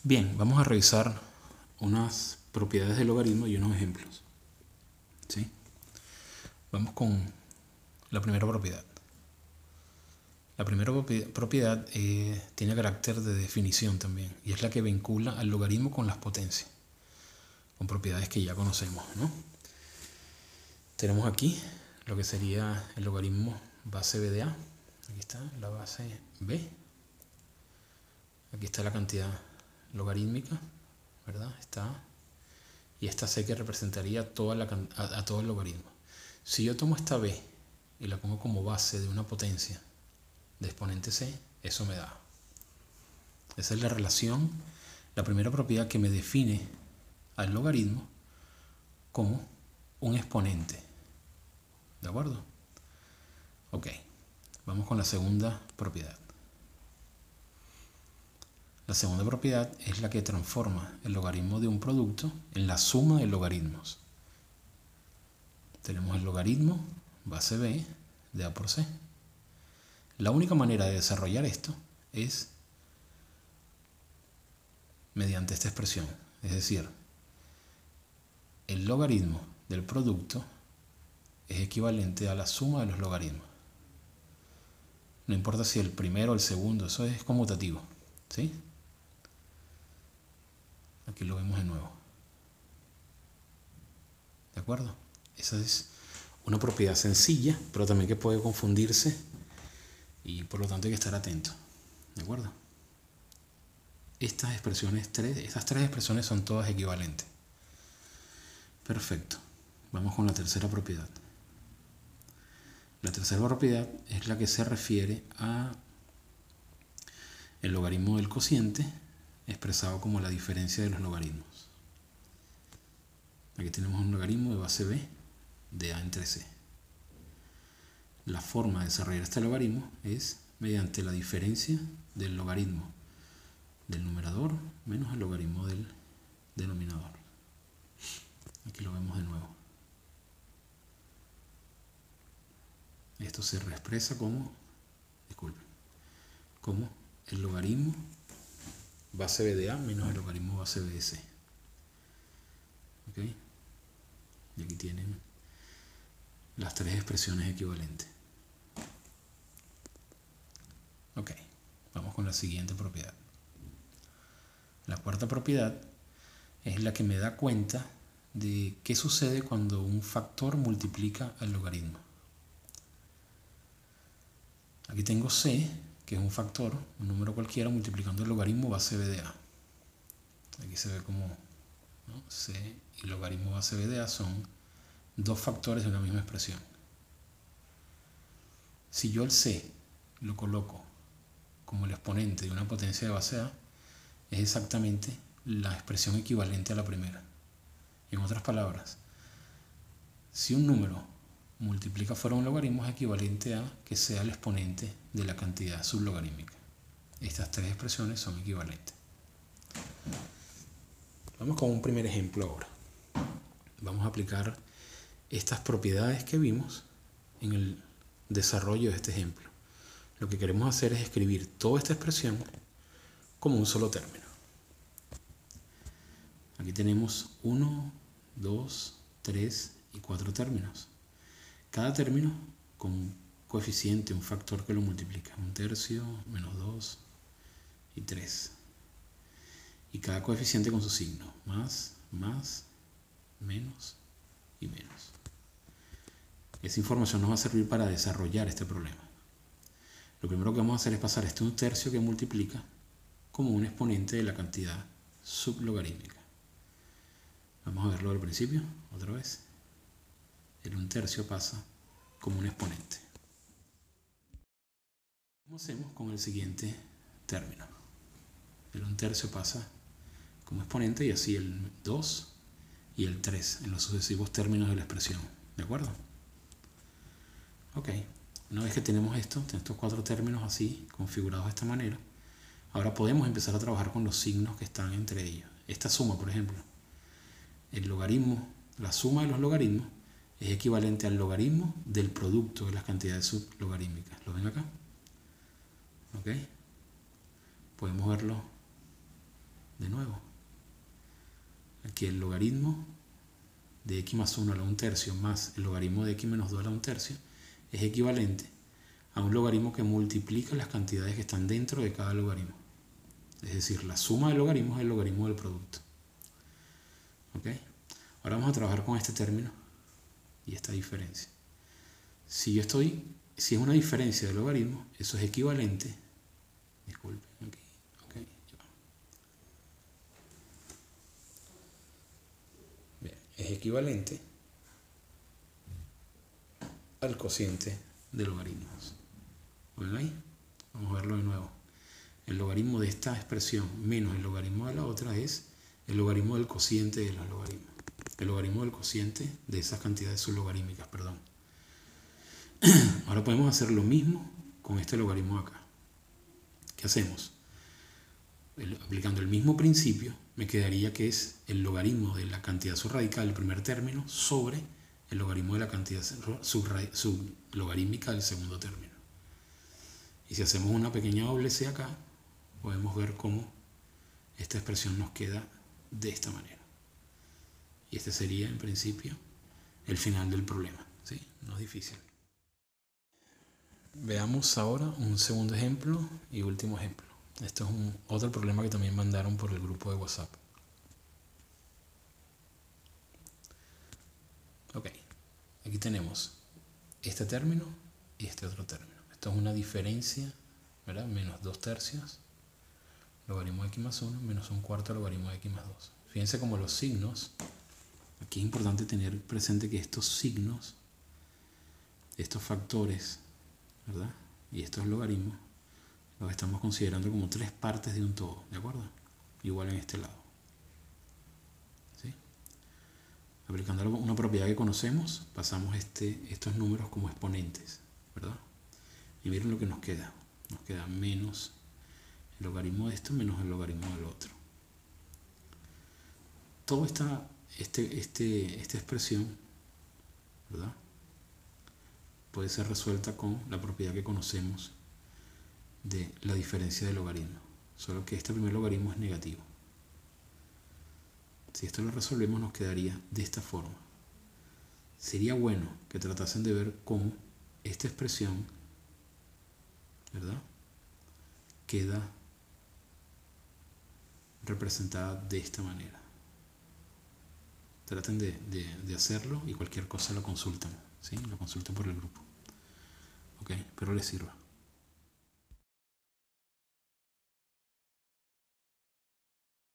Bien, vamos a revisar unas propiedades del logaritmo y unos ejemplos. ¿Sí? Vamos con la primera propiedad. La primera propiedad tiene carácter de definición también, y es la que vincula al logaritmo con las potencias, con propiedades que ya conocemos, ¿no? Tenemos aquí lo que sería el logaritmo base b de a. Aquí está la base b. Aquí está la cantidad logarítmica, ¿verdad? Está. Y esta c que representaría a todo el logaritmo. Si yo tomo esta b y la pongo como base de una potencia de exponente c, eso me da. Esa es la relación, la primera propiedad que me define al logaritmo como un exponente. ¿De acuerdo? Ok, vamos con la segunda propiedad. La segunda propiedad es la que transforma el logaritmo de un producto en la suma de logaritmos. Tenemos el logaritmo base b de a por c. La única manera de desarrollar esto es mediante esta expresión. Es decir, el logaritmo del producto es equivalente a la suma de los logaritmos. No importa si el primero o el segundo, eso es conmutativo. ¿Sí? Aquí lo vemos de nuevo. ¿De acuerdo? Esa es una propiedad sencilla, pero también que puede confundirse y por lo tanto hay que estar atento. ¿De acuerdo? Estas tres expresiones son todas equivalentes. Perfecto. Vamos con la tercera propiedad. La tercera propiedad es la que se refiere a el logaritmo del cociente expresado como la diferencia de los logaritmos. Aquí tenemos un logaritmo de base b de a entre c. La forma de desarrollar este logaritmo es mediante la diferencia del logaritmo del numerador menos el logaritmo del denominador. Aquí lo vemos de nuevo. Esto se reexpresa como el logaritmo base b de a menos el logaritmo base b de c. ¿Ok? Y aquí tienen las tres expresiones equivalentes. Ok, vamos con la siguiente propiedad. La cuarta propiedad es la que me da cuenta de qué sucede cuando un factor multiplica al logaritmo. Aquí tengo c, que es un factor, un número cualquiera, multiplicando el logaritmo base b de a. Aquí se ve como, ¿no? C y logaritmo base b de a son dos factores de una misma expresión. Si yo el c lo coloco como el exponente de una potencia de base a, es exactamente la expresión equivalente a la primera. En otras palabras, si un número multiplica fuera un logaritmo, es equivalente a que sea el exponente de la cantidad sublogarítmica. Estas tres expresiones son equivalentes. Vamos con un primer ejemplo ahora. Vamos a aplicar estas propiedades que vimos en el desarrollo de este ejemplo. Lo que queremos hacer es escribir toda esta expresión como un solo término. Aquí tenemos 1, 2, 3 y 4 términos. Cada término con un coeficiente, un factor que lo multiplica. 1/3, -2 y 3. Y cada coeficiente con su signo. Más, menos y menos. Esa información nos va a servir para desarrollar este problema. Lo primero que vamos a hacer es pasar este 1/3 que multiplica como un exponente de la cantidad sublogarítmica. Vamos a verlo al principio, otra vez. El 1/3 pasa como un exponente. ¿Cómo hacemos con el siguiente término? El 1/3 pasa como exponente y así el 2 y el 3 en los sucesivos términos de la expresión. ¿De acuerdo? Ok, una vez que tenemos estos 4 términos así, configurados de esta manera, ahora podemos empezar a trabajar con los signos que están entre ellos. Esta suma, por ejemplo, el logaritmo, la suma de los logaritmos es equivalente al logaritmo del producto de las cantidades sublogarítmicas. ¿Lo ven acá? ¿Ok? Podemos verlo. de nuevo. Aquí el logaritmo de x más 1 a la 1/3 más el logaritmo de x menos 2 a la 1/3 es equivalente a un logaritmo que multiplica las cantidades que están dentro de cada logaritmo. Es decir, la suma de logaritmos es el logaritmo del producto. ¿Ok? Ahora vamos a trabajar con este término y esta diferencia. Si es una diferencia de logaritmos, eso es equivalente. Disculpen, aquí. Okay, bien, es equivalente al cociente de logaritmos. ¿Ven ahí? Vamos a verlo de nuevo. El logaritmo de esta expresión menos el logaritmo de la otra es el logaritmo del cociente de los logaritmos. El logaritmo del cociente de esas cantidades sublogarítmicas, perdón. Ahora podemos hacer lo mismo con este logaritmo acá. ¿Qué hacemos? Aplicando el mismo principio, me quedaría que es el logaritmo de la cantidad subradical del primer término sobre el logaritmo de la cantidad sublogarítmica del segundo término. Y si hacemos una pequeña doble C acá, podemos ver cómo esta expresión nos queda de esta manera. Y este sería, en principio, el final del problema. ¿Sí? No es difícil. Veamos ahora un segundo ejemplo y último ejemplo. Esto es otro problema que también mandaron por el grupo de WhatsApp. Ok, aquí tenemos este término y este otro término. Esto es una diferencia, ¿verdad? Menos 2/3 logaritmo de x más 1 menos 1/4 logaritmo de x más 2. Fíjense como los signos, aquí es importante tener presente que estos signos, estos factores, ¿verdad? Y estos logaritmos los estamos considerando como tres partes de un todo, ¿de acuerdo? Igual en este lado. ¿Sí? Aplicando una propiedad que conocemos, pasamos estos números como exponentes, ¿verdad? Y miren lo que nos queda. Nos queda menos el logaritmo de esto menos el logaritmo del otro. Toda esta expresión, ¿verdad?, puede ser resuelta con la propiedad que conocemos de la diferencia de logaritmos, solo que este primer logaritmo es negativo. Si esto lo resolvemos, nos quedaría de esta forma. Sería bueno que tratasen de ver cómo esta expresión, ¿verdad?, queda representada de esta manera. Traten de hacerlo y cualquier cosa lo consultan, ¿sí? Lo consulten por el grupo. Ok, espero les sirva.